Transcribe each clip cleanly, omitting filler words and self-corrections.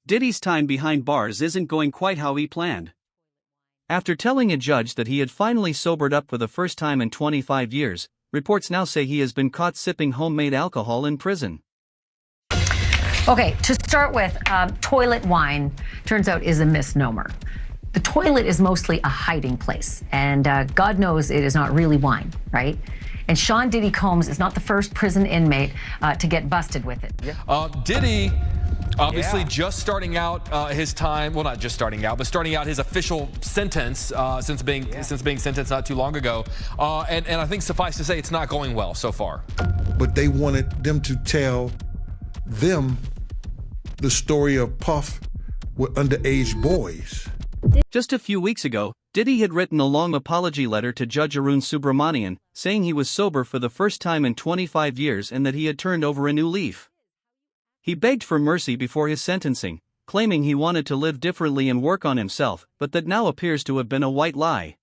Diddy's time behind bars isn't going quite how he planned. After telling a judge that he had finally sobered up for the first time in 25 years, reports now say he has been caught sipping homemade alcohol in prison. Okay, to start with, toilet wine turns out is a misnomer. The toilet is mostly a hiding place, and God knows it is not really wine, right? And Sean Diddy Combs is not the first prison inmate to get busted with it. Diddy, obviously just starting out his time, well, not just starting out, but starting out his official sentence since being sentenced not too long ago. And I think suffice to say, it's not going well so far. But they wanted them to tell them the story of Puff with underage boys. Just a few weeks ago, Diddy had written a long apology letter to Judge Arun Subramanian, saying he was sober for the first time in 25 years and that he had turned over a new leaf. He begged for mercy before his sentencing, claiming he wanted to live differently and work on himself, but that now appears to have been a white lie.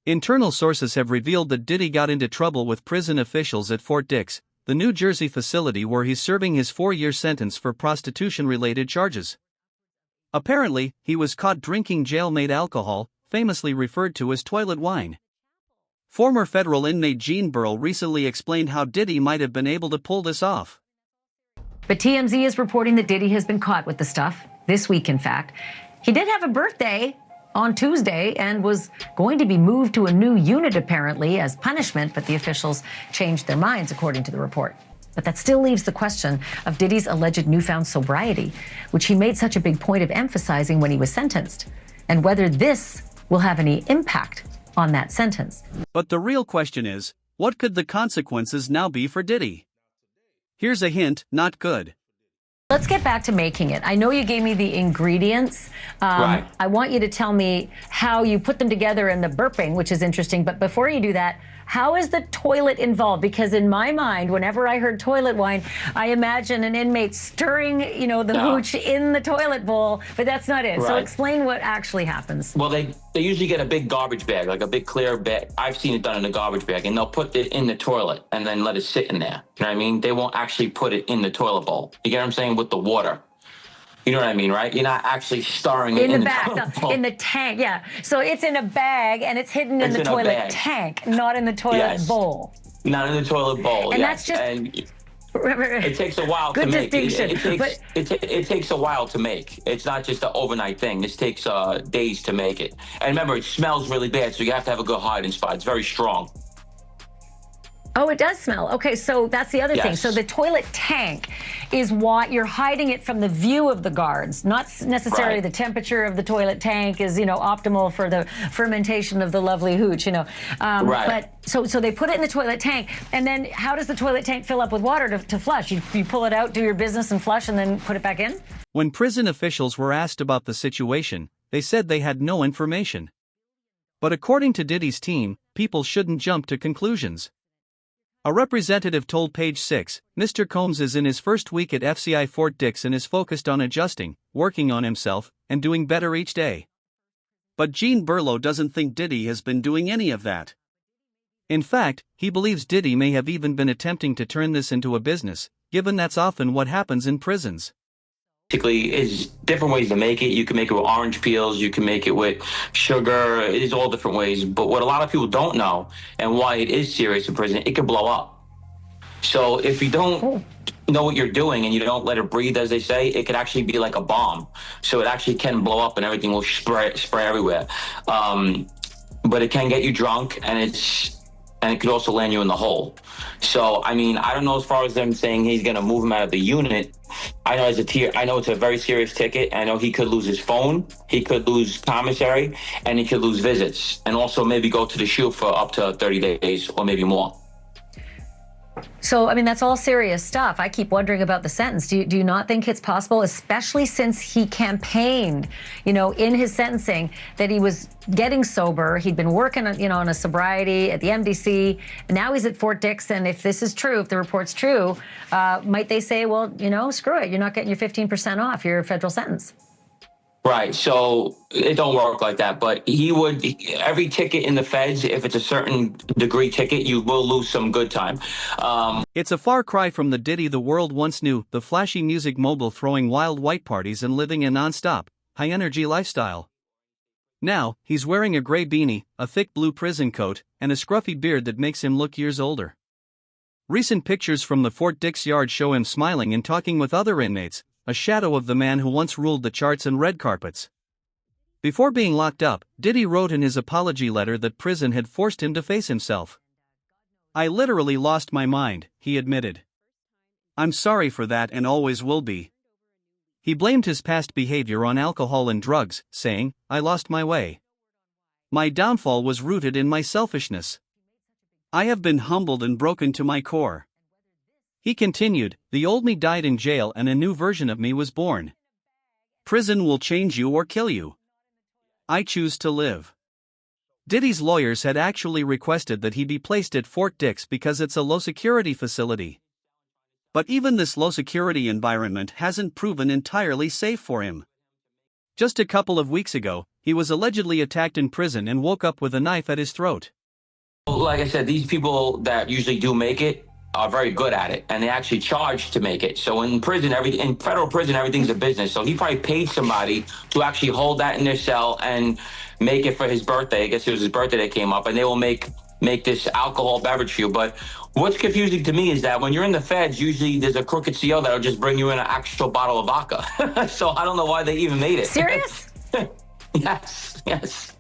Internal sources have revealed that Diddy got into trouble with prison officials at Fort Dix, the New Jersey facility where he's serving his 4-year sentence for prostitution-related charges. Apparently, he was caught drinking jail-made alcohol, famously referred to as toilet wine. Former federal inmate Gene Burrow recently explained how Diddy might have been able to pull this off. But TMZ is reporting that Diddy has been caught with the stuff, this week in fact. He did have a birthday on Tuesday and was going to be moved to a new unit apparently as punishment, but the officials changed their minds according to the report. But that still leaves the question of Diddy's alleged newfound sobriety, which he made such a big point of emphasizing when he was sentenced, and whether this will have any impact on that sentence. But the real question is, what could the consequences now be for Diddy? Here's a hint: not good. Let's get back to making it. I know you gave me the ingredients. Right. I want you to tell me how you put them together in the burping, which is interesting. But before you do that, how is the toilet involved? Because in my mind, whenever I heard toilet wine, I imagine an inmate stirring, the hooch in the toilet bowl, but that's not it. Right. So explain what actually happens. Well, they usually get a big garbage bag, like a big clear bag. I've seen it done in a garbage bag, and they'll put it in the toilet and then let it sit in there. You know what I mean? They won't actually put it in the toilet bowl. You get what I'm saying? With the water. You know what I mean, right? You're not actually stirring it in the toilet bowl. In the tank, yeah. So it's in a bag and it's hidden in the toilet tank, not in the toilet bowl. Not in the toilet bowl, and that's just... It takes a while to make. It takes a while to make. It's not just an overnight thing. This takes days to make it. And remember, it smells really bad, so you have to have a good hiding spot. It's very strong. Oh, it does smell. Okay, so that's the other thing. So the toilet tank is what you're hiding it from the view of the guards, not necessarily the temperature of the toilet tank is, optimal for the fermentation of the lovely hooch, But so they put it in the toilet tank, and then how does the toilet tank fill up with water to flush? You pull it out, do your business and flush, and then put it back in? When prison officials were asked about the situation, they said they had no information. But according to Diddy's team, people shouldn't jump to conclusions. A representative told Page 6, Mr. Combs is in his first week at FCI Fort Dix and is focused on adjusting, working on himself, and doing better each day. But Gene Burlow doesn't think Diddy has been doing any of that. In fact, he believes Diddy may have even been attempting to turn this into a business, given that's often what happens in prisons. Basically, is different ways to make it. You can make it with orange peels. You can make it with sugar. It is all different ways. But what a lot of people don't know, and why it is serious in prison, it can blow up. So if you don't know what you're doing and you don't let it breathe, as they say, it could actually be like a bomb. So it actually can blow up and everything will spray everywhere. But it can get you drunk, and it could also land you in the hole. So, I mean, I don't know as far as them saying he's going to move him out of the unit. I know it's a very serious ticket. I know he could lose his phone, he could lose commissary, and he could lose visits, and also maybe go to the SHU for up to 30 days or maybe more. So, I mean, that's all serious stuff. I keep wondering about the sentence. Do you not think it's possible, especially since he campaigned, in his sentencing, that he was getting sober? He'd been working, on a sobriety at the MDC. And now he's at Fort Dix. And if this is true, if the report's true, might they say, well, screw it. You're not getting your 15% off your federal sentence? Right. So it don't work like that. But every ticket in the feds, if it's a certain degree ticket, you will lose some good time. It's a far cry from the Diddy the world once knew, the flashy music mogul throwing wild white parties and living a non-stop, high-energy lifestyle. Now, he's wearing a gray beanie, a thick blue prison coat, and a scruffy beard that makes him look years older. Recent pictures from the Fort Dix yard show him smiling and talking with other inmates, a shadow of the man who once ruled the charts and red carpets. Before being locked up, Diddy wrote in his apology letter that prison had forced him to face himself. "I literally lost my mind," he admitted. "I'm sorry for that and always will be." He blamed his past behavior on alcohol and drugs, saying, "I lost my way. My downfall was rooted in my selfishness. I have been humbled and broken to my core." He continued, "The old me died in jail and a new version of me was born. Prison will change you or kill you. I choose to live." Diddy's lawyers had actually requested that he be placed at Fort Dix because it's a low-security facility. But even this low-security environment hasn't proven entirely safe for him. Just a couple of weeks ago, he was allegedly attacked in prison and woke up with a knife at his throat. Like I said, these people that usually do make it are very good at it, and they actually charge to make it. So in prison, in federal prison, everything's a business. So he probably paid somebody to actually hold that in their cell and make it for his birthday. I guess it was his birthday that came up, and they will make this alcohol beverage for you. But what's confusing to me is that when you're in the feds, usually there's a crooked CO that'll just bring you in an actual bottle of vodka. So I don't know why they even made it. Serious? Yes.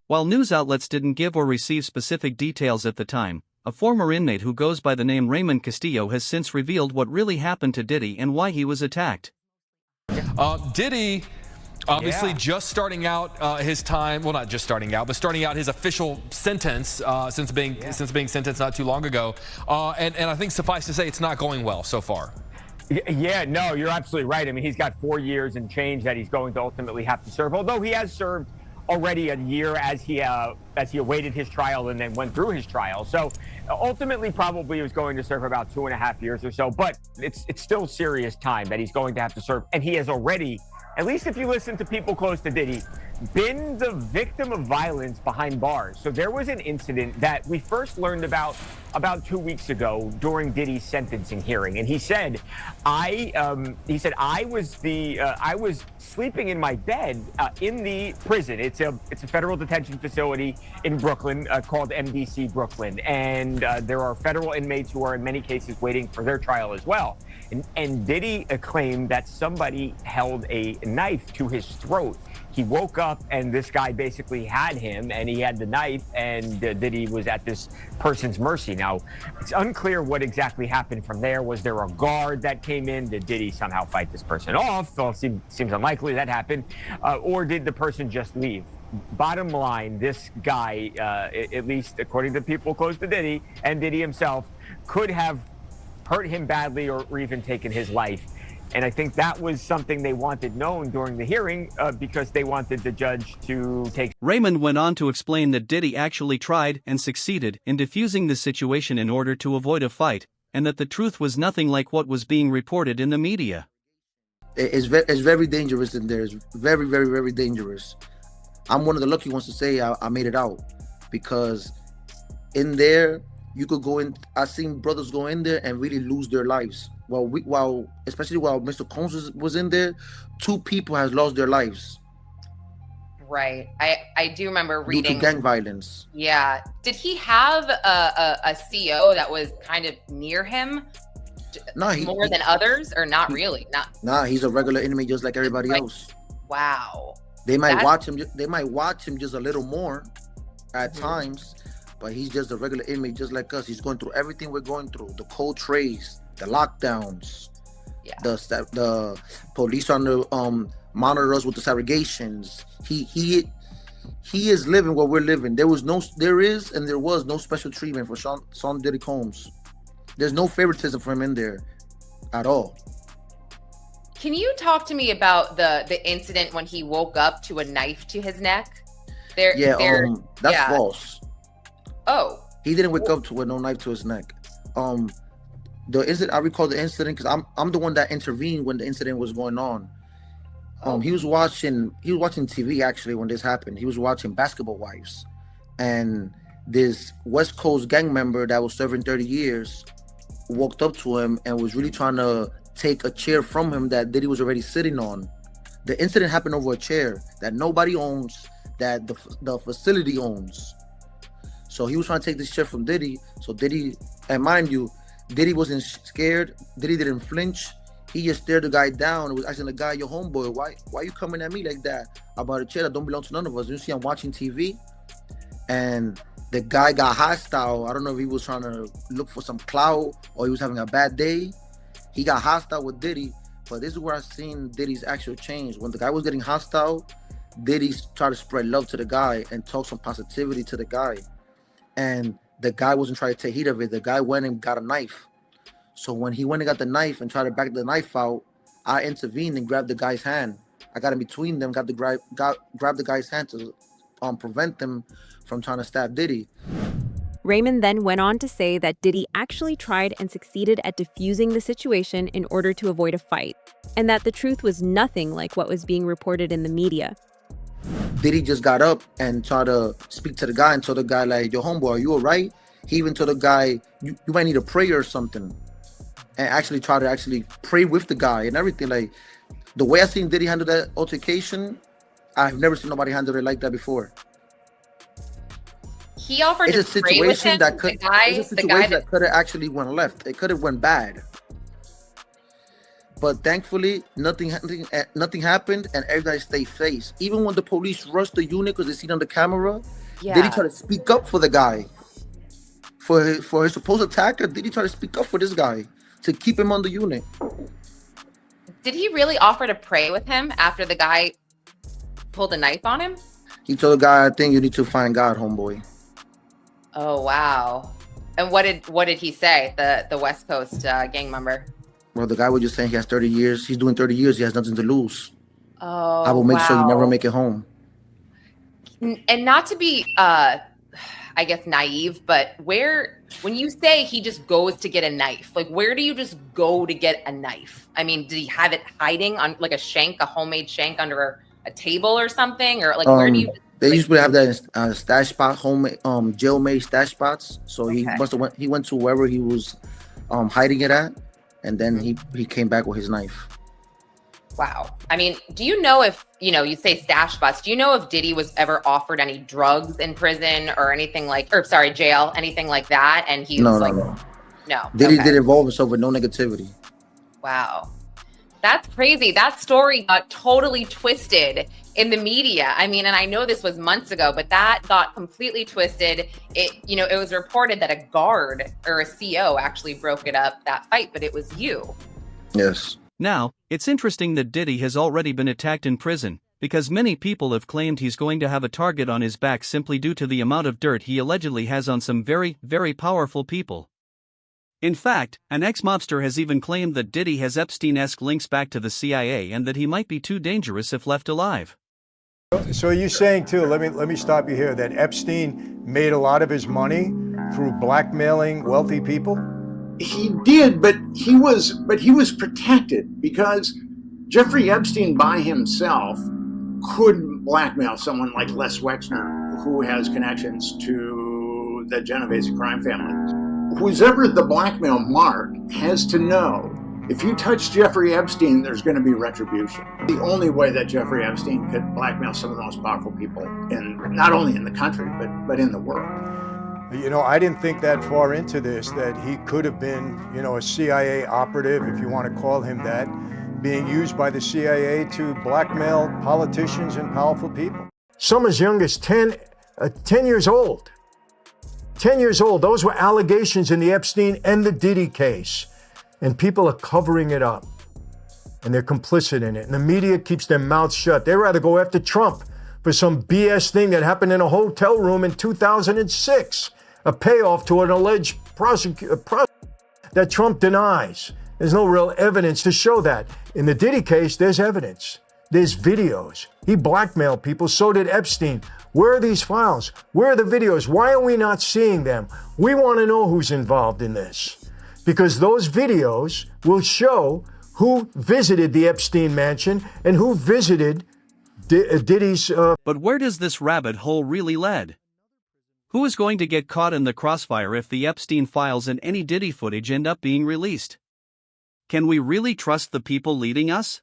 While news outlets didn't give or receive specific details at the time, a former inmate who goes by the name Raymond Castillo has since revealed what really happened to Diddy and why he was attacked. Diddy, obviously just starting out his time, well, not just starting out, but starting out his official sentence since being sentenced not too long ago. And I think suffice to say it's not going well so far. Yeah, no, you're absolutely right. I mean, he's got 4 years and change that he's going to ultimately have to serve, although he has served already a year as he awaited his trial and then went through his trial. So ultimately probably he was going to serve about 2.5 years or so, but it's still serious time that he's going to have to serve. And he has already, at least if you listen to people close to Diddy, been the victim of violence behind bars. So there was an incident that we first learned about 2 weeks ago during Diddy's sentencing hearing, and he said, I was sleeping in my bed in the prison. It's a federal detention facility in Brooklyn called MDC Brooklyn, and there are federal inmates who are in many cases waiting for their trial as well. And Diddy claimed that somebody held a knife to his throat. He woke up and this guy basically had him and he had the knife, and Diddy was at this person's mercy. Now, it's unclear what exactly happened from there. Was there a guard that came in? Did Diddy somehow fight this person off? Well, seems unlikely that happened. Or did the person just leave? Bottom line, this guy, at least according to people close to Diddy and Diddy himself, could have hurt him badly or even taken his life. And I think that was something they wanted known during the hearing because they wanted the judge to take. Raymond went on to explain that Diddy actually tried and succeeded in defusing the situation in order to avoid a fight, and that the truth was nothing like what was being reported in the media. It's very dangerous in there. It's very, very, very dangerous. I'm one of the lucky ones to say I made it out, because in there, you could go in. I've seen brothers go in there and really lose their lives. Especially while Mr. Combs was in there, 2 people has lost their lives. Right. I do remember reading. Due to gang violence. Yeah. Did he have a CO that was kind of near him? More than others, or not really? Nah, he's a regular inmate just like everybody else. Wow. They might watch him. They might watch him just a little more at times, but he's just a regular inmate just like us. He's going through everything we're going through: the cold trays, the lockdowns, the police on the monitor us with the segregations. He is living what we're living. There was no special treatment for Sean Diddy Combs. There's no favoritism for him in there at all. Can you talk to me about the incident when he woke up to a knife to his neck? That's false. Oh. He didn't wake up with no knife to his neck. The incident, I recall the incident because I'm the one that intervened when the incident was going on. He was watching TV actually when this happened. He was watching Basketball Wives, and this West Coast gang member that was serving 30 years walked up to him and was really trying to take a chair from him that Diddy was already sitting on. The incident happened over a chair that nobody owns, that the facility owns. So he was trying to take this chair from Diddy. So Diddy, and mind you, Diddy wasn't scared. Diddy didn't flinch. He just stared the guy down and was asking the guy, "Your homeboy, why you coming at me like that about a chair that don't belong to none of us? You see, I'm watching TV." And the guy got hostile. I don't know if he was trying to look for some clout or he was having a bad day. He got hostile with Diddy. But this is where I've seen Diddy's actual change. When the guy was getting hostile, Diddy tried to spread love to the guy and talk some positivity to the guy. And the guy wasn't trying to take heed of it. The guy went and got a knife. So when he went and got the knife and tried to back the knife out, I intervened and grabbed the guy's hand. I got in between them, grabbed the guy's hand to prevent them from trying to stab Diddy. Raymond then went on to say that Diddy actually tried and succeeded at diffusing the situation in order to avoid a fight, and that the truth was nothing like what was being reported in the media. Diddy just got up and tried to speak to the guy and told the guy, like, "Yo, homeboy, are you all right?" He even told the guy, you might need a prayer or something. And actually try to pray with the guy and everything. Like, the way I seen Diddy handle that altercation, I've never seen nobody handle it like that before. He offered it's to pray with him. That could have actually went left. It could have went bad. But thankfully, nothing happened, and everybody stayed safe. Even when the police rushed the unit because they seen on the camera, Diddy tried to speak up for the guy. For his supposed attacker, Diddy tried to speak up for this guy to keep him on the unit. Did he really offer to pray with him after the guy pulled a knife on him? He told the guy, "I think you need to find God, homeboy." Oh, wow. And what did he say, the West Coast gang member? Well, the guy was just saying he has 30 years. He's doing 30 years. He has nothing to lose. Oh, I will make sure you never make it home. And not to be, I guess, naive, but when you say he just goes to get a knife, like, where do you just go to get a knife? I mean, did he have it hiding on like a homemade shank under a table or something? Or like, where do you... They usually have that stash spot, jail-made stash spots. So he he went to wherever he was hiding it at, and then he came back with his knife. Wow. I mean, do you know if, you say stash spots, do you know if Diddy was ever offered any drugs in prison or anything jail, anything like that? And he was no. Diddy did involve himself with no negativity. Wow. That's crazy. That story got totally twisted in the media. I mean, and I know this was months ago, but that got completely twisted. It was reported that a guard or a CO actually broke it up, that fight, but it was you. Yes. Now, it's interesting that Diddy has already been attacked in prison, because many people have claimed he's going to have a target on his back simply due to the amount of dirt he allegedly has on some very, very powerful people. In fact, an ex-mobster has even claimed that Diddy has Epstein-esque links back to the CIA and that he might be too dangerous if left alive. So are you saying too, let me stop you here, that Epstein made a lot of his money through blackmailing wealthy people? He did, but he was protected because Jeffrey Epstein by himself couldn't blackmail someone like Les Wexner, who has connections to the Genovese crime family. Who's ever the blackmail mark has to know, if you touch Jeffrey Epstein, there's going to be retribution. The only way that Jeffrey Epstein could blackmail some of the most powerful people, not only in the country, but in the world. I didn't think that far into this, that he could have been, a CIA operative, if you want to call him that, being used by the CIA to blackmail politicians and powerful people. Some as young as 10 years old. 10 years old. Those were allegations in the Epstein and the Diddy case. And people are covering it up. And they're complicit in it. And the media keeps their mouths shut. They'd rather go after Trump for some BS thing that happened in a hotel room in 2006. A payoff to an alleged that Trump denies. There's no real evidence to show that. In the Diddy case, there's evidence. There's videos. He blackmailed people. So did Epstein. Where are these files? Where are the videos? Why are we not seeing them? We want to know who's involved in this. Because those videos will show who visited the Epstein mansion and who visited Diddy's. But where does this rabbit hole really lead? Who is going to get caught in the crossfire if the Epstein files and any Diddy footage end up being released? Can we really trust the people leading us?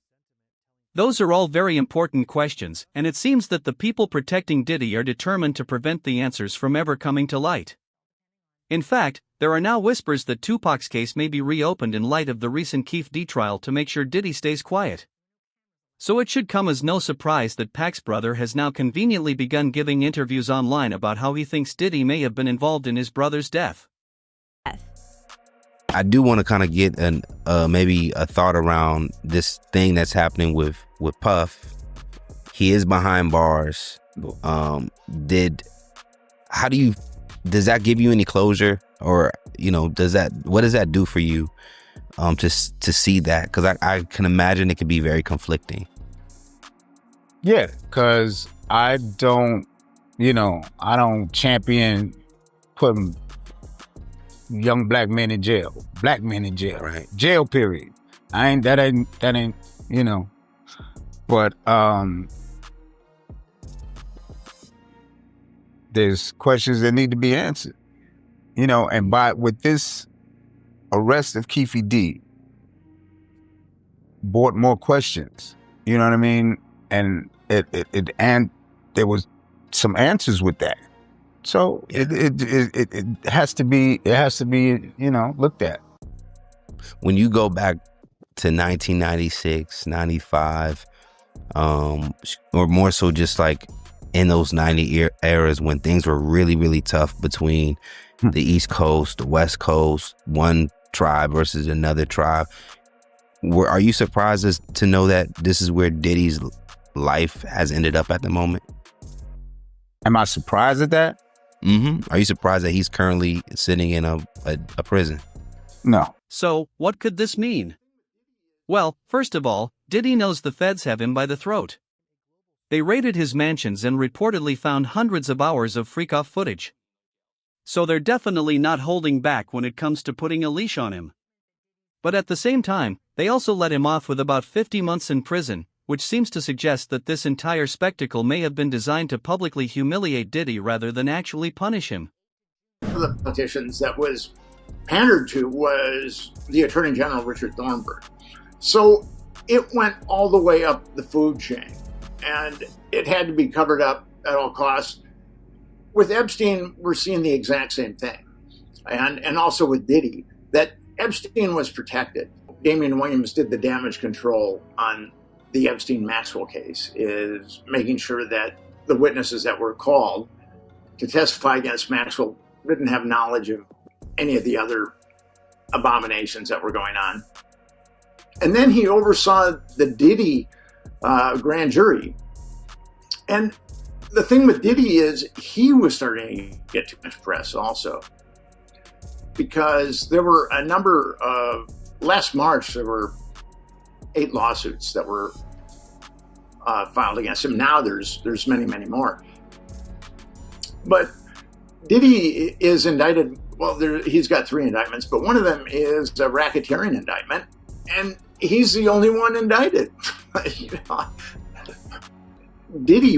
Those are all very important questions, and it seems that the people protecting Diddy are determined to prevent the answers from ever coming to light. In fact, there are now whispers that Tupac's case may be reopened in light of the recent Keefe D trial to make sure Diddy stays quiet. So it should come as no surprise that Pac's brother has now conveniently begun giving interviews online about how he thinks Diddy may have been involved in his brother's death. I do want to kind of get maybe a thought around this thing that's happening with Puff. He is behind bars. Does that give you any closure, or what does that do for you to see that? Because I can imagine it could be very conflicting. Yeah, because I don't champion putting young black men in jail, right? Jail period. That ain't but there's questions that need to be answered, and with this arrest of Keefe D brought more questions, you know what I mean? And and there was some answers with that. So it has to be looked at. When you go back to 1996, 95, or more so just like in those 90 eras when things were really, really tough between the East Coast, the West Coast, one tribe versus another tribe, are you surprised to know that this is where Diddy's life has ended up at the moment? Am I surprised at that? Mm-hmm. Are you surprised that he's currently sitting in a prison? No. So, what could this mean? Well, first of all, Diddy knows the feds have him by the throat. They raided his mansions and reportedly found hundreds of hours of freak-off footage. So they're definitely not holding back when it comes to putting a leash on him. But at the same time, they also let him off with about 50 months in prison, which seems to suggest that this entire spectacle may have been designed to publicly humiliate Diddy rather than actually punish him. One of the politicians that was pandered to was the Attorney General, Richard Thornburg. So it went all the way up the food chain, and it had to be covered up at all costs. With Epstein, we're seeing the exact same thing. And also with Diddy, that Epstein was protected. Damian Williams did the damage control on the Epstein-Maxwell case, is making sure that the witnesses that were called to testify against Maxwell didn't have knowledge of any of the other abominations that were going on. And then he oversaw the Diddy grand jury. And the thing with Diddy is he was starting to get too much press also, because there were a number of, last March, there were 8 lawsuits that were filed against him. Now there's many, many more. But Diddy is indicted. Well, he's got 3 indictments, but one of them is a racketeering indictment, and he's the only one indicted. Diddy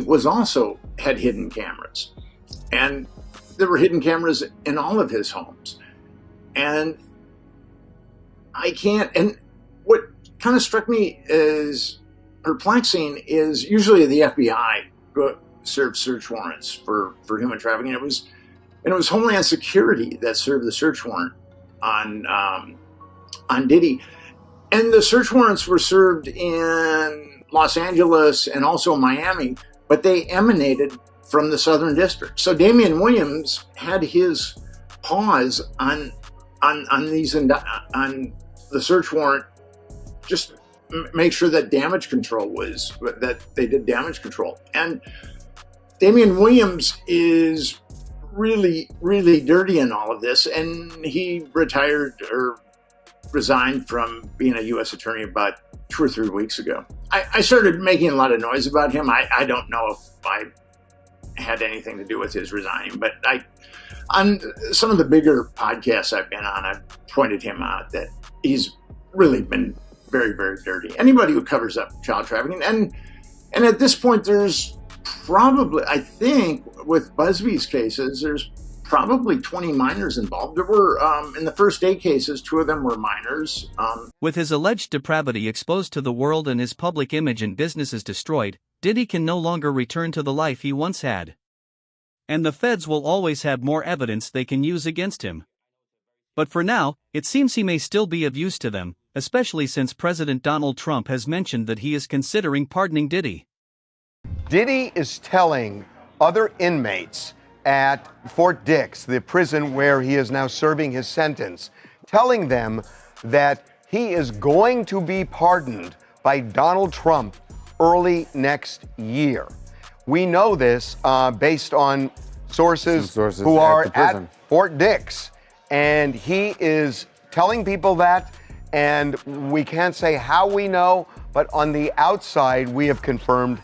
had hidden cameras, and there were hidden cameras in all of his homes. And what kind of struck me as perplexing is usually the FBI serves search warrants for human trafficking. It was Homeland Security that served the search warrant on Diddy, and the search warrants were served in Los Angeles and also Miami, but they emanated from the Southern District. So Damian Williams had his paws on the search warrant, just make sure that that they did damage control. And Damian Williams is really, really dirty in all of this, and he retired or resigned from being a U.S. attorney about 2 or 3 weeks ago. I started making a lot of noise about him. I don't know if I had anything to do with his resigning, but on some of the bigger podcasts I've been on, I've pointed him out that he's really been very, very dirty. Anybody who covers up child trafficking. And at this point, there's probably, I think, with Busby's cases, there's probably 20 minors involved. There were, in the first 8 cases, 2 of them were minors. With his alleged depravity exposed to the world and his public image and businesses destroyed, Diddy can no longer return to the life he once had. And the feds will always have more evidence they can use against him. But for now, it seems he may still be of use to them, especially since President Donald Trump has mentioned that he is considering pardoning Diddy. Diddy is telling other inmates at Fort Dix, the prison where he is now serving his sentence, telling them that he is going to be pardoned by Donald Trump early next year. We know this based on sources who are at Fort Dix, and he is telling people that, and we can't say how we know, but on the outside we have confirmed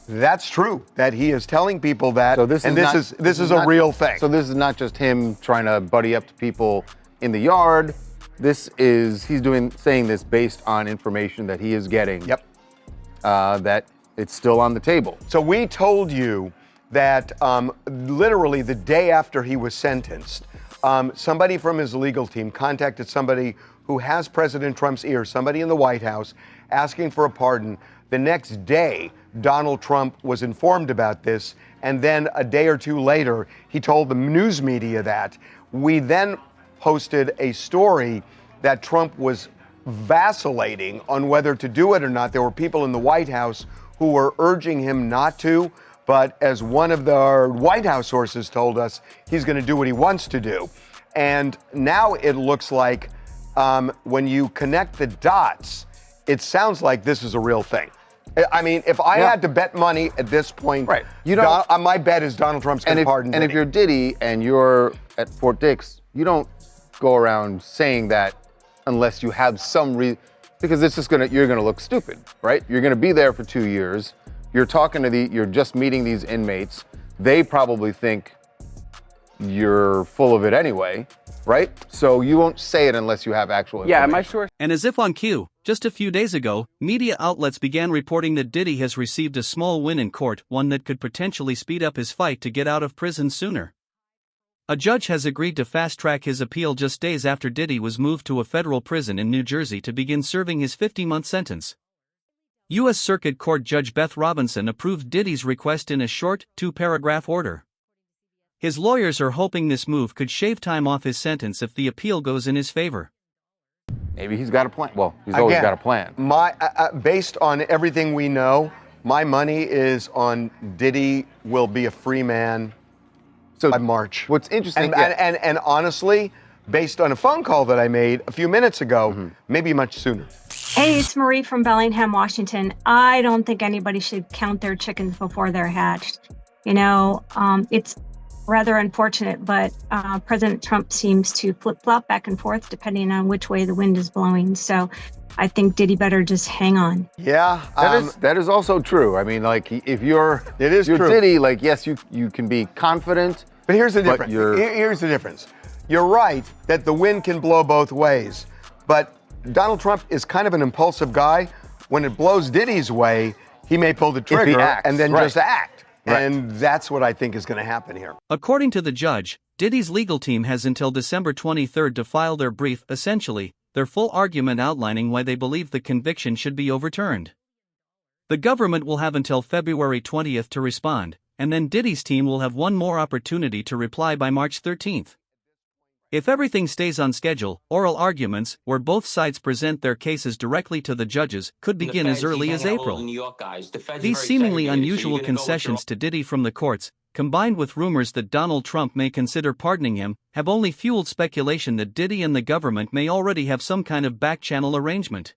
that's true, that he is telling people that, so this is a real thing. So this is not just him trying to buddy up to people in the yard. He's saying this based on information that he is getting. Yep. That it's still on the table. So we told you that literally the day after he was sentenced, somebody from his legal team contacted somebody who has President Trump's ear, somebody in the White House, asking for a pardon. The next day, Donald Trump was informed about this, and then a day or 2 later, he told the news media that. We then posted a story that Trump was vacillating on whether to do it or not. There were people in the White House who were urging him not to, but as one of the White House sources told us, he's going to do what he wants to do. And now it looks like when you connect the dots, it sounds like this is a real thing. I mean, if I had to bet money at this point, right? My bet is Donald Trump's going to pardon Diddy. And if you're Diddy and you're at Fort Dix, you don't go around saying that unless you have some reason, because you're gonna look stupid, right? You're gonna be there for 2 years. You're you're just meeting these inmates. They probably think you're full of it anyway, right? So you won't say it unless you have actual information. Yeah, am I sure? And as if on cue, just a few days ago, media outlets began reporting that Diddy has received a small win in court, one that could potentially speed up his fight to get out of prison sooner. A judge has agreed to fast-track his appeal just days after Diddy was moved to a federal prison in New Jersey to begin serving his 50-month sentence. U.S. Circuit Court Judge Beth Robinson approved Diddy's request in a short, 2-paragraph order. His lawyers are hoping this move could shave time off his sentence if the appeal goes in his favor. Maybe he's got a plan. Well, he's always got a plan. Based on everything we know, my money is on Diddy will be a free man by March. What's interesting, and honestly, based on a phone call that I made a few minutes ago, maybe much sooner. Hey, it's Marie from Bellingham, Washington. I don't think anybody should count their chickens before they're hatched. It's rather unfortunate, but President Trump seems to flip-flop back and forth depending on which way the wind is blowing. So I think Diddy better just hang on. Yeah, that is also true. I mean, like, if you're true. Diddy, like, yes, you can be confident. But here's the difference. Here's the difference. You're right that the wind can blow both ways, but Donald Trump is kind of an impulsive guy. When it blows Diddy's way, he may pull the trigger and then just act. Right. And that's what I think is going to happen here. According to the judge, Diddy's legal team has until December 23rd to file their brief, essentially, their full argument outlining why they believe the conviction should be overturned. The government will have until February 20th to respond, and then Diddy's team will have one more opportunity to reply by March 13th. If everything stays on schedule, oral arguments, where both sides present their cases directly to the judges, could begin as early as April. These seemingly unusual concessions to Diddy from the courts, combined with rumors that Donald Trump may consider pardoning him, have only fueled speculation that Diddy and the government may already have some kind of back-channel arrangement.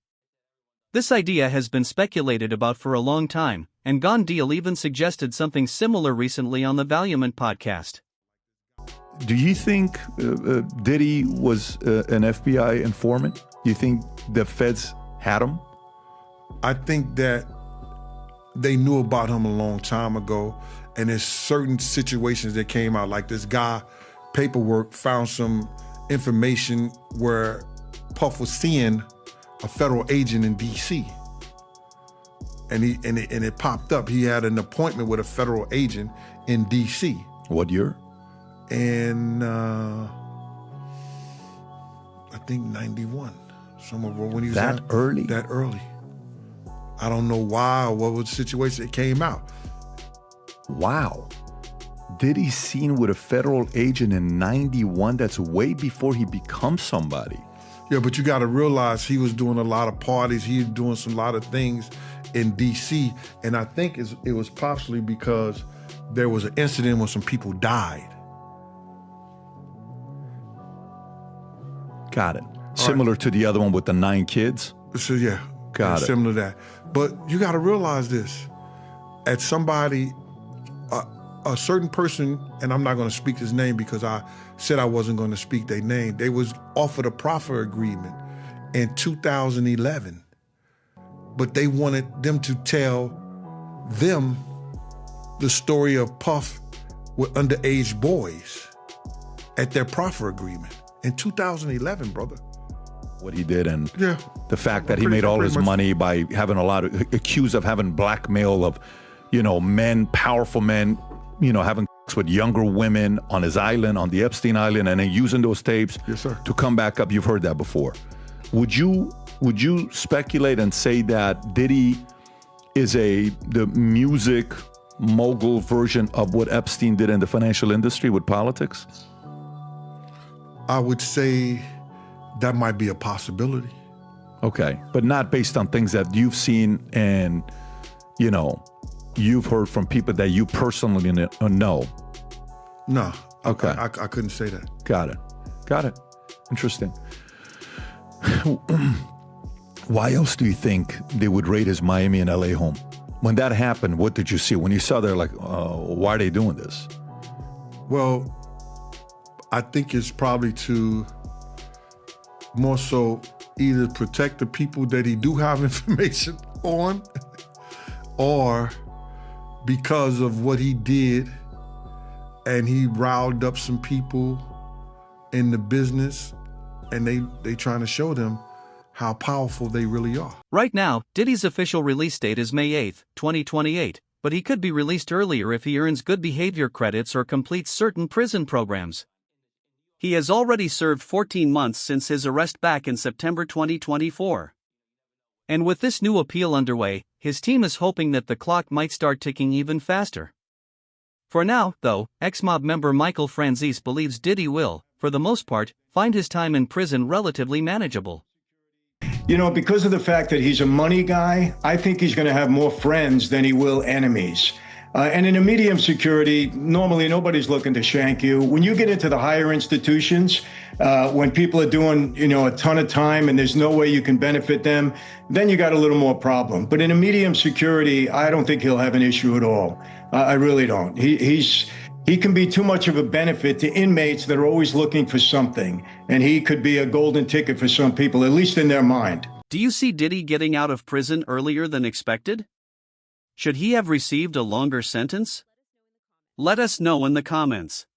This idea has been speculated about for a long time, and Gone Deal even suggested something similar recently on the Valiant podcast. Do you think Diddy was an FBI informant? Do you think the feds had him? I think that they knew about him a long time ago, and there's certain situations that came out, like this guy, paperwork, found some information where Puff was seeing a federal agent in D.C. And it popped up. He had an appointment with a federal agent in D.C. What year? And I think 91. Somewhere when he was that early. That early. I don't know why or what was the situation. It came out. Wow. Diddy seen with a federal agent in 91. That's way before he becomes somebody. Yeah, but you got to realize he was doing a lot of parties. He was doing a lot of things in D.C. And I think it was possibly because there was an incident when some people died. Got it. Similar to the other one with the 9 kids? So yeah. Got it. Similar to that. But you got to realize this. At somebody, a certain person, and I'm not going to speak his name because I said I wasn't going to speak their name. They was offered a proffer agreement in 2011. But they wanted them to tell them the story of Puff with underage boys at their proffer agreement in 2011, brother. What he did and yeah. The fact that he made all his money by having accused of having blackmail of, men, powerful men, having sex with younger women on his island, on the Epstein Island, and then using those tapes to come back up. You've heard that before. Would you speculate and say that Diddy is the music mogul version of what Epstein did in the financial industry with politics? I would say that might be a possibility. Okay, but not based on things that you've seen and, you've heard from people that you personally know. No. Okay. I couldn't say that. Got it. Interesting. Why else do you think they would raid his Miami and LA home? When that happened, what did you see? When you saw there, why are they doing this? Well, I think it's probably to more so either protect the people that he do have information on or because of what he did and he riled up some people in the business and they trying to show them how powerful they really are. Right now, Diddy's official release date is May 8, 2028, but he could be released earlier if he earns good behavior credits or completes certain prison programs. He has already served 14 months since his arrest back in September 2024. And with this new appeal underway, his team is hoping that the clock might start ticking even faster. For now, though, ex-mob member Michael Franzese believes Diddy will, for the most part, find his time in prison relatively manageable. Because of the fact that he's a money guy, I think he's going to have more friends than he will enemies. And in a medium security, normally nobody's looking to shank you. When you get into the higher institutions, when people are doing, a ton of time and there's no way you can benefit them, then you got a little more problem. But in a medium security, I don't think he'll have an issue at all. I really don't. He can be too much of a benefit to inmates that are always looking for something. And he could be a golden ticket for some people, at least in their mind. Do you see Diddy getting out of prison earlier than expected? Should he have received a longer sentence? Let us know in the comments.